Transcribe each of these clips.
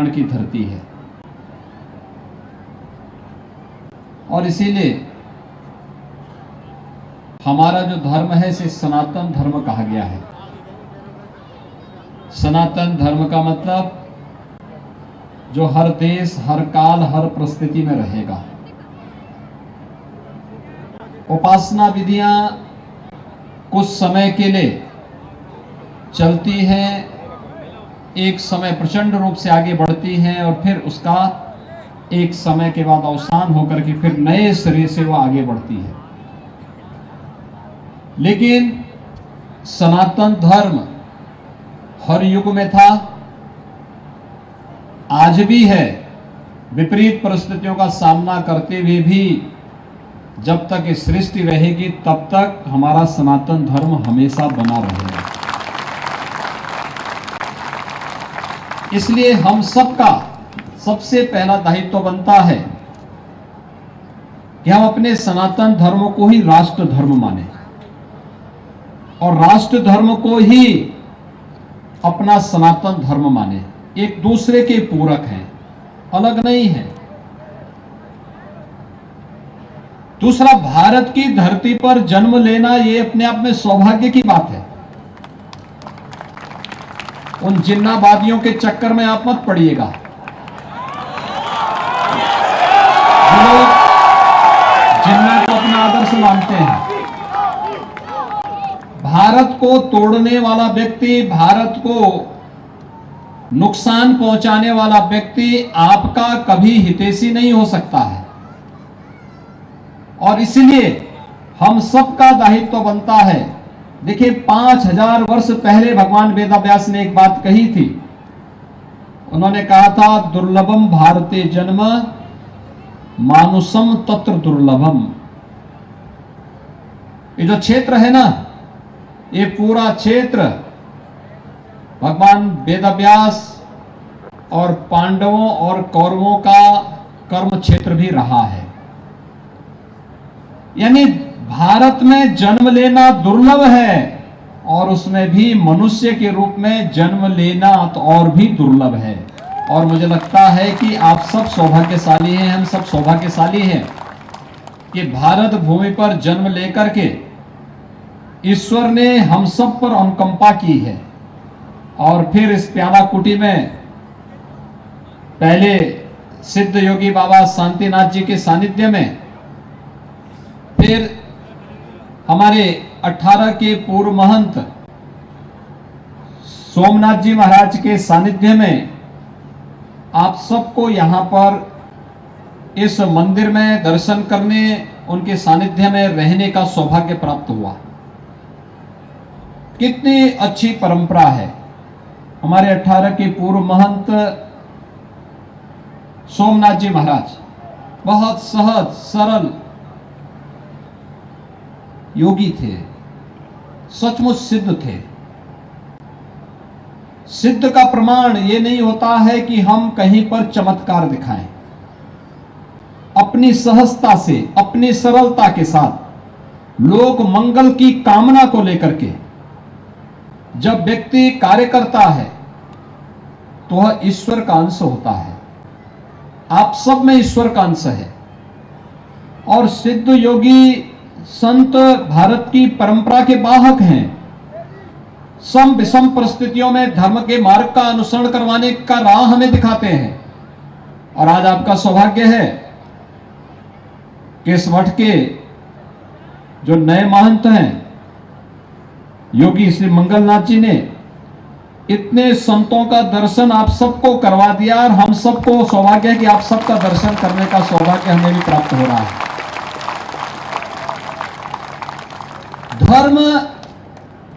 कल्याण की धरती है। और इसीलिए हमारा जो धर्म है इसे सनातन धर्म कहा गया है। सनातन धर्म का मतलब जो हर देश, हर काल, हर परिस्थिति में रहेगा। उपासना विधियां कुछ समय के लिए चलती हैं, एक समय प्रचंड रूप से आगे बढ़ती हैं और फिर उसका एक समय के बाद अवसान होकर के फिर नए सिरे से वो आगे बढ़ती है। लेकिन सनातन धर्म हर युग में था, आज भी है। विपरीत परिस्थितियों का सामना करते हुए भी जब तक ये सृष्टि रहेगी तब तक हमारा सनातन धर्म हमेशा बना रहेगा। इसलिए हम सबका सबसे पहला दायित्व बनता है कि हम अपने सनातन धर्म को ही राष्ट्र धर्म माने और राष्ट्र धर्म को ही अपना सनातन धर्म माने। एक दूसरे के पूरक हैं, अलग नहीं है। दूसरा, भारत की धरती पर जन्म लेना यह अपने आप में सौभाग्य की बात है। उन जिन्नावादियों के चक्कर में आप मत पड़िएगा। जो लोग जिन्ना को अपना आदर्श मानते हैं, भारत को तोड़ने वाला व्यक्ति, भारत को नुकसान पहुंचाने वाला व्यक्ति आपका कभी हितैषी नहीं हो सकता है। और इसलिए हम सबका दायित्व बनता है। देखिए, 5000 वर्ष पहले भगवान वेदव्यास ने एक बात कही थी। उन्होंने कहा था, दुर्लभम भारते जन्म मानुषम तत्र दुर्लभम। ये जो क्षेत्र है ना, ये पूरा क्षेत्र भगवान वेदव्यास और पांडवों और कौरवों का कर्म क्षेत्र भी रहा है। यानी भारत में जन्म लेना दुर्लभ है और उसमें भी मनुष्य के रूप में जन्म लेना तो और भी दुर्लभ है। और मुझे लगता है कि आप सब सौभाग्यशाली हैं, हम सब सौभाग्यशाली हैं कि भारत भूमि पर जन्म लेकर के ईश्वर ने हम सब पर अनुकंपा की है। और फिर इस प्याला कुटी में पहले सिद्ध योगी बाबा शांतिनाथ जी के सानिध्य में, फिर हमारे 18 के पूर्व महंत सोमनाथ जी महाराज के सानिध्य में आप सबको यहां पर इस मंदिर में दर्शन करने, उनके सानिध्य में रहने का सौभाग्य प्राप्त हुआ। कितनी अच्छी परंपरा है। हमारे 18 के पूर्व महंत सोमनाथ जी महाराज बहुत सहज सरल योगी थे, सचमुच सिद्ध थे। सिद्ध का प्रमाण यह नहीं होता है कि हम कहीं पर चमत्कार दिखाएं। अपनी सहजता से, अपनी सरलता के साथ लोक मंगल की कामना को लेकर के जब व्यक्ति कार्य करता है तो वह ईश्वर का अंश होता है। आप सब में ईश्वर का अंश है। और सिद्ध योगी संत भारत की परंपरा के वाहक हैं। सम विषम परिस्थितियों में धर्म के मार्ग का अनुसरण करवाने का राह हमें दिखाते हैं। और आज आपका सौभाग्य है कि इस मठ के जो नए महंत हैं, योगी श्री मंगलनाथ जी ने इतने संतों का दर्शन आप सबको करवा दिया। और हम सबको सौभाग्य है कि आप सबका दर्शन करने का सौभाग्य हमें भी प्राप्त हो रहा है। धर्म,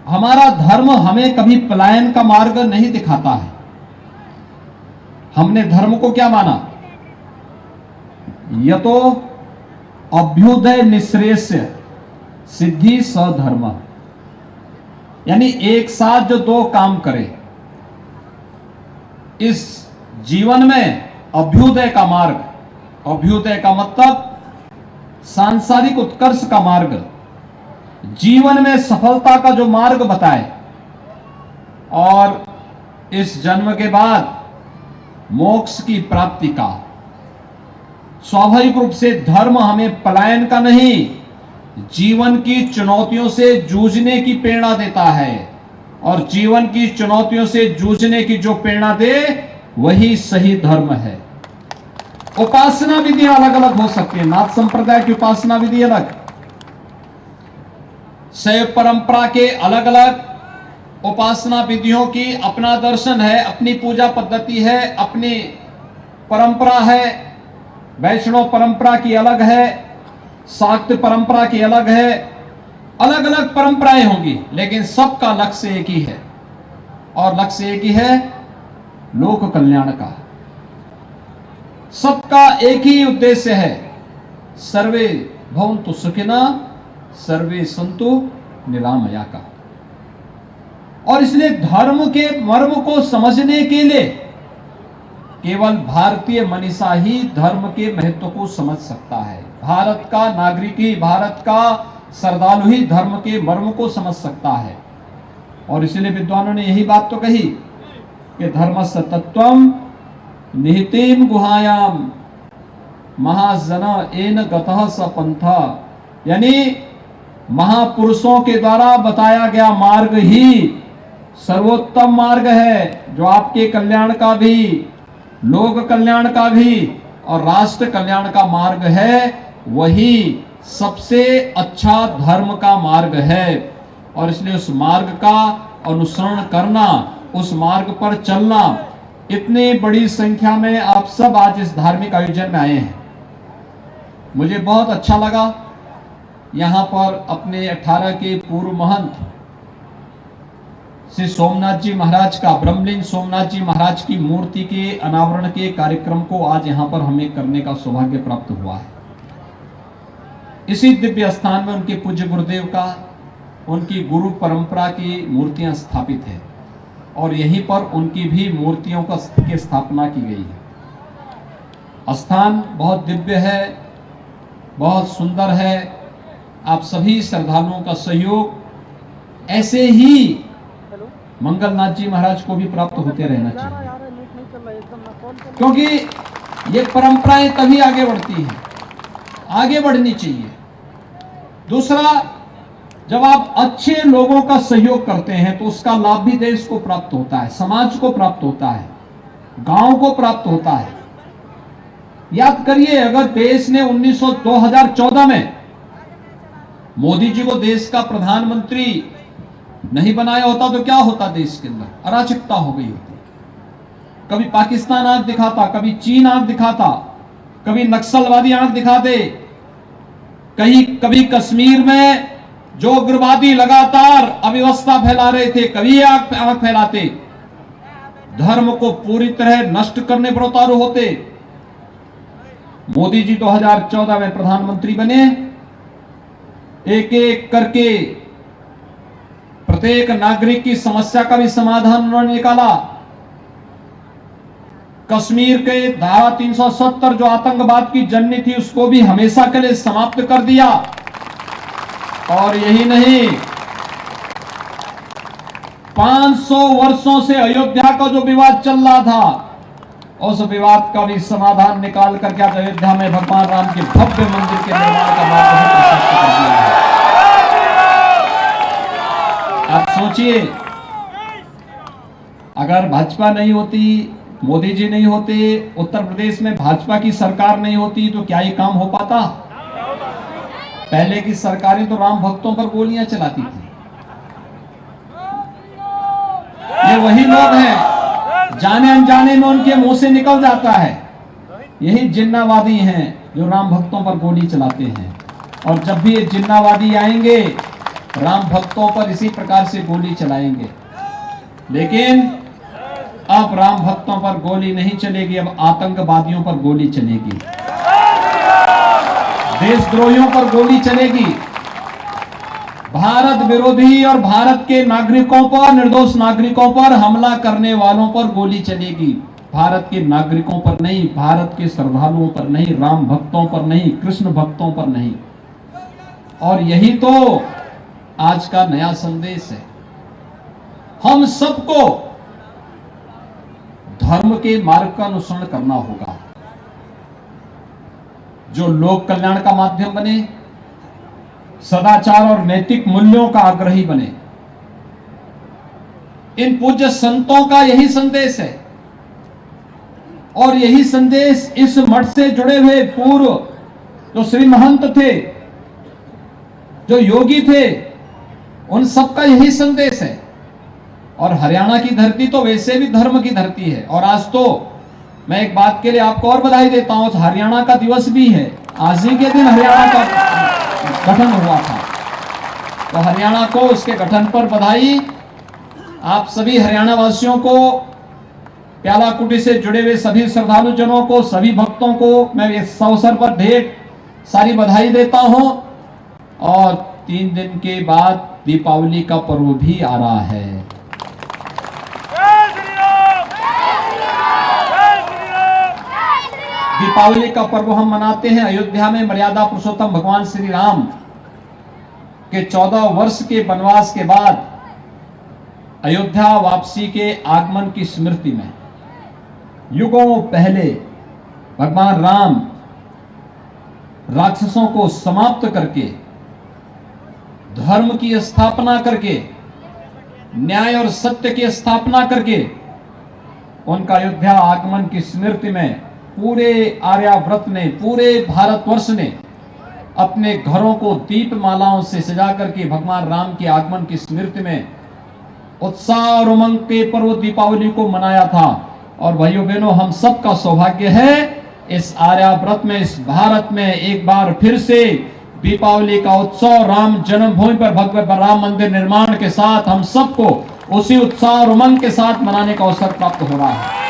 हमारा धर्म हमें कभी पलायन का मार्ग नहीं दिखाता है। हमने धर्म को क्या माना? यतो अभ्युदय निःश्रेयस्य सिद्धि सधर्म। यानी एक साथ जो दो काम करे, इस जीवन में अभ्युदय का मार्ग, अभ्युदय का मतलब सांसारिक उत्कर्ष का मार्ग, जीवन में सफलता का जो मार्ग बताए, और इस जन्म के बाद मोक्ष की प्राप्ति का। स्वाभाविक रूप से धर्म हमें पलायन का नहीं, जीवन की चुनौतियों से जूझने की प्रेरणा देता है, और जीवन की चुनौतियों से जूझने की जो प्रेरणा दे वही सही धर्म है। उपासना विधियां अलग अलग हो सकती है। नाथ संप्रदाय की उपासना विधि अलग, शैव परंपरा के अलग अलग उपासना विधियों की अपना दर्शन है, अपनी पूजा पद्धति है, अपनी परंपरा है। वैष्णव परंपरा की अलग है, शाक्त परंपरा की अलग है, अलग अलग परंपराएं होंगी, लेकिन सबका लक्ष्य एक ही है, और लक्ष्य एक ही है, लोक कल्याण का। सबका एक ही उद्देश्य है, सर्वे भवन्तु सुखिनः सर्वे सन्तु निरामया का। और इसलिए धर्म के मर्म को समझने के लिए केवल भारतीय मनीषा ही धर्म के महत्व को समझ सकता है। भारत का नागरिक ही, भारत का श्रद्धालु ही धर्म के मर्म को समझ सकता है। और इसलिए विद्वानों ने यही बात तो कही कि धर्मस्य तत्त्वम् निहितेन गुहायाम महाजन एन गतः स पंथा, यानी महापुरुषों के द्वारा बताया गया मार्ग ही सर्वोत्तम मार्ग है, जो आपके कल्याण का भी, लोक कल्याण का भी और राष्ट्र कल्याण का मार्ग है, वही सबसे अच्छा धर्म का मार्ग है। और इसलिए उस मार्ग का अनुसरण करना, उस मार्ग पर चलना, इतनी बड़ी संख्या में आप सब आज इस धार्मिक आयोजन में आए हैं, मुझे बहुत अच्छा लगा। यहां पर अपने 18 के पूर्व महंत श्री सोमनाथ जी महाराज का, ब्रह्मलीन सोमनाथ जी महाराज की मूर्ति के अनावरण के कार्यक्रम को आज यहां पर हमें करने का सौभाग्य प्राप्त हुआ है। इसी दिव्य स्थान में उनके पूज्य गुरुदेव का, उनकी गुरु परंपरा की मूर्तियां स्थापित है, और यहीं पर उनकी भी मूर्तियों की स्थापना की गई है। स्थान बहुत दिव्य है, बहुत सुंदर है। आप सभी श्रद्धालुओं का सहयोग ऐसे ही मंगलनाथ जी महाराज को भी प्राप्त होते रहना चाहिए, क्योंकि ये परंपराएं तभी आगे बढ़ती हैं, आगे बढ़नी चाहिए। दूसरा, जब आप अच्छे लोगों का सहयोग करते हैं तो उसका लाभ भी देश को प्राप्त होता है, समाज को प्राप्त होता है, गांव को प्राप्त होता है। याद करिए, अगर देश ने 2014 में मोदी जी को देश का प्रधानमंत्री नहीं बनाया होता तो क्या होता? देश के अंदर अराजकता हो गई होती। कभी पाकिस्तान आंख दिखाता, कभी चीन आंख दिखाता, कभी नक्सलवादी आंख दिखाते, कभी कश्मीर में जो उग्रवादी लगातार अव्यवस्था फैला रहे थे, कभी आंख फैलाते, धर्म को पूरी तरह नष्ट करने पर उतारू होते। मोदी जी 2014 में प्रधानमंत्री बने, एक एक करके प्रत्येक नागरिक की समस्या का भी समाधान उन्होंने निकाला। कश्मीर के धारा 370 जो आतंकवाद की जननी थी, उसको भी हमेशा के लिए समाप्त कर दिया। और यही नहीं, 500 वर्षों से अयोध्या का जो विवाद चल रहा था, उस विवाद का भी समाधान निकाल करके आज अयोध्या में भगवान राम के भव्य मंदिर के निर्माण का मार्ग प्रशस्त कर दिया है। आप सोचिए, अगर भाजपा नहीं होती, मोदी जी नहीं होते, उत्तर प्रदेश में भाजपा की सरकार नहीं होती, तो क्या ये काम हो पाता? पहले की सरकारें तो राम भक्तों पर गोलियां चलाती थी। ये वही लोग हैं, जाने अनजाने में उनके मुंह से निकल जाता है, यही जिन्नावादी हैं जो राम भक्तों पर गोली चलाते हैं। और जब भी ये जिन्नावादी आएंगे, राम भक्तों पर इसी प्रकार से गोली चलाएंगे। लेकिन अब राम भक्तों पर गोली नहीं चलेगी, अब आतंकवादियों पर गोली चलेगी, देशद्रोहियों पर गोली चलेगी, भारत विरोधी और भारत के नागरिकों पर, निर्दोष नागरिकों पर हमला करने वालों पर गोली चलेगी। भारत के नागरिकों पर नहीं, भारत के श्रद्धालुओं पर नहीं, राम भक्तों पर नहीं, कृष्ण भक्तों पर नहीं। और यही तो आज का नया संदेश है। हम सबको धर्म के मार्ग का अनुसरण करना होगा, जो लोक कल्याण का माध्यम बने, सदाचार और नैतिक मूल्यों का आग्रही बने। इन पूज्य संतों का यही संदेश है और यही संदेश इस मठ से जुड़े हुए पूर्व जो श्री महंत थे, जो योगी थे, उन सबका यही संदेश है। और हरियाणा की धरती तो वैसे भी धर्म की धरती है। और आज तो मैं एक बात के लिए आपको और बधाई देता हूं, हरियाणा का दिवस भी है। आज ही के दिन हरियाणा का गठन हुआ था, तो हरियाणा को उसके गठन पर बधाई। आप सभी हरियाणा वासियों को, प्याला कुटी से जुड़े हुए सभी श्रद्धालु जनों को, सभी भक्तों को मैं इस अवसर पर ढेर सारी बधाई देता हूं। और 3 दिन के बाद दीपावली का पर्व भी आ रहा है। दीपावली का पर्व हम मनाते हैं अयोध्या में मर्यादा पुरुषोत्तम भगवान श्री राम के 14 वर्ष के वनवास के बाद अयोध्या वापसी के आगमन की स्मृति में। युगों पहले भगवान राम राक्षसों को समाप्त करके, धर्म की स्थापना करके, न्याय और सत्य की स्थापना करके, उनका अयोध्या आगमन की स्मृति में पूरे आर्यावर्त ने, पूरे भारतवर्ष ने अपने घरों को दीप मालाओं से सजा करके भगवान राम के आगमन की स्मृति में उत्साह और उमंग के पर्व दीपावली को मनाया था। और भाइयों बहनों, हम सबका सौभाग्य है इस आर्यावर्त में, इस भारत में एक बार फिर से दीपावली का उत्सव राम जन्मभूमि पर भव्य राम मंदिर निर्माण के साथ हम सबको उसी उत्साह और उमंग के साथ मनाने का अवसर प्राप्त हो रहा है।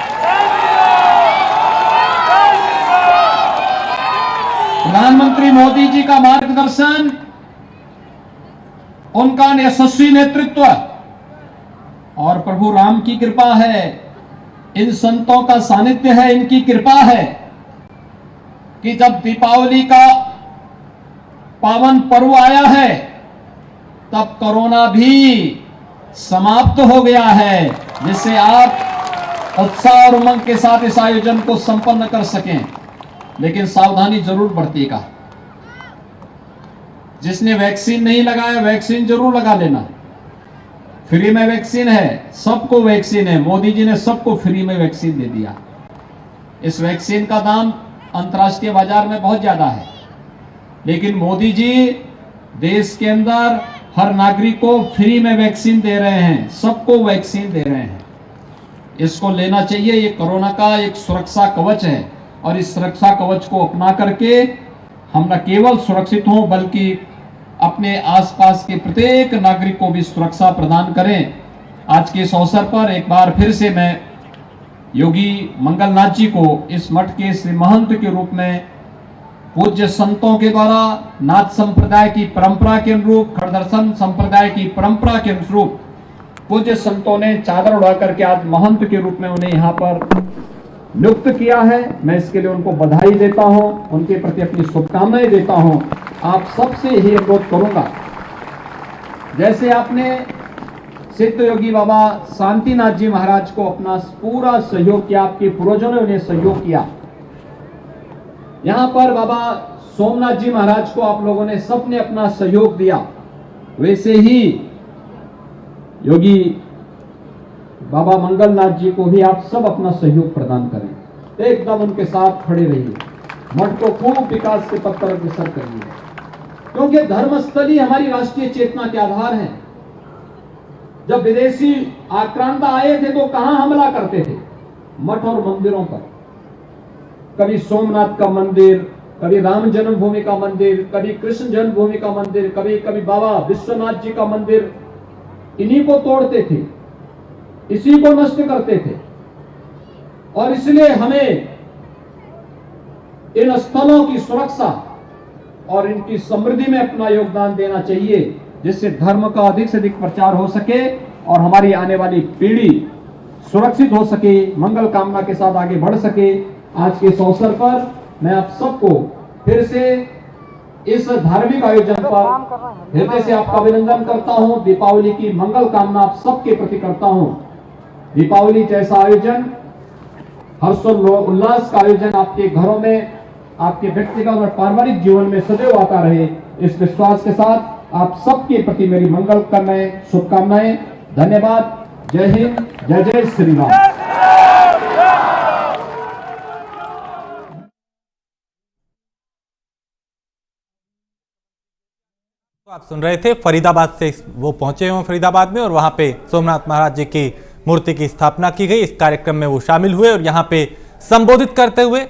प्रधानमंत्री मोदी जी का मार्गदर्शन, उनका यशस्वी नेतृत्व और प्रभु राम की कृपा है, इन संतों का सानिध्य है, इनकी कृपा है कि जब दीपावली का पावन पर्व आया है तब कोरोना भी समाप्त हो गया है, जिससे आप उत्साह और उमंग के साथ इस आयोजन को संपन्न कर सकें। लेकिन सावधानी जरूर बरतिएगा। जिसने वैक्सीन नहीं लगाया, वैक्सीन जरूर लगा लेना। फ्री में वैक्सीन है, सबको वैक्सीन है। मोदी जी ने सबको फ्री में वैक्सीन दे दिया। इस वैक्सीन का दाम अंतर्राष्ट्रीय बाजार में बहुत ज्यादा है, लेकिन मोदी जी देश के अंदर हर नागरिक को फ्री में वैक्सीन दे रहे हैं, सबको वैक्सीन दे रहे हैं। इसको लेना चाहिए। ये कोरोना का एक सुरक्षा कवच है और इस सुरक्षा कवच को अपना करके हम न केवल सुरक्षित हों बल्कि अपने आसपास के प्रत्येक नागरिक को भी सुरक्षा प्रदान करें। आज के इस अवसर पर एक बार फिर से मैं योगी मंगलनाथ जी को इस मठ के श्री महंत के रूप में पूज्य संतों के द्वारा नाथ संप्रदाय की परंपरा के अनुरूप, खड़दर्शन संप्रदाय की परंपरा के अनुरूप पूज्य संतों ने चादर उड़ा करके आज महंत के रूप में उन्हें यहाँ पर नियुक्त किया है। मैं इसके लिए उनको बधाई देता हूं, उनके प्रति अपनी शुभकामनाएं देता हूं। आप सबसे यही अनुरोध करूंगा, जैसे आपने सिद्ध योगी बाबा शांतिनाथ जी महाराज को अपना पूरा सहयोग किया, आपके पूर्वजों ने उन्हें सहयोग किया, यहां पर बाबा सोमनाथ जी महाराज को आप लोगों ने सबने अपना सहयोग दिया, वैसे ही योगी बाबा मंगलनाथ जी को भी आप सब अपना सहयोग प्रदान करें। एकदम उनके साथ खड़े रहिए, मठ को खूब विकास के पथ पर अग्रसर करिए, क्योंकि धर्मस्थल ही हमारी राष्ट्रीय चेतना के आधार है। जब विदेशी आक्रांता आए थे तो कहां हमला करते थे? मठ और मंदिरों पर। कभी सोमनाथ का मंदिर, कभी राम जन्मभूमि का मंदिर, कभी कृष्ण जन्मभूमि का मंदिर, कभी कभी बाबा विश्वनाथ जी का मंदिर, इन्हीं को तोड़ते थे, इसी को नष्ट करते थे। और इसलिए हमें इन स्थलों की सुरक्षा और इनकी समृद्धि में अपना योगदान देना चाहिए, जिससे धर्म का अधिक से अधिक प्रचार हो सके और हमारी आने वाली पीढ़ी सुरक्षित हो सके, मंगल कामना के साथ आगे बढ़ सके। आज के इस अवसर पर मैं आप सबको फिर से इस धार्मिक आयोजन पर हृदय से आपका अभिनंदन करता हूं। दीपावली की मंगल कामना आप सबके प्रति करता हूं। दीपावली जैसा आयोजन हर्षोल्लास का आयोजन आपके घरों में, आपके व्यक्तिगत और पारिवारिक जीवन में सदैव आता रहे, इस विश्वास के साथ आप सबके प्रति मेरी मंगल करनाएं, शुभकामनाएं। धन्यवाद। जय हिंद, जय जय श्री राम। तो आप सुन रहे थे, फरीदाबाद से वो पहुंचे हुए फरीदाबाद में, और वहां पे सोमनाथ महाराज जी की मूर्ति की स्थापना की गई। इस कार्यक्रम में वो शामिल हुए और यहाँ पे संबोधित करते हुए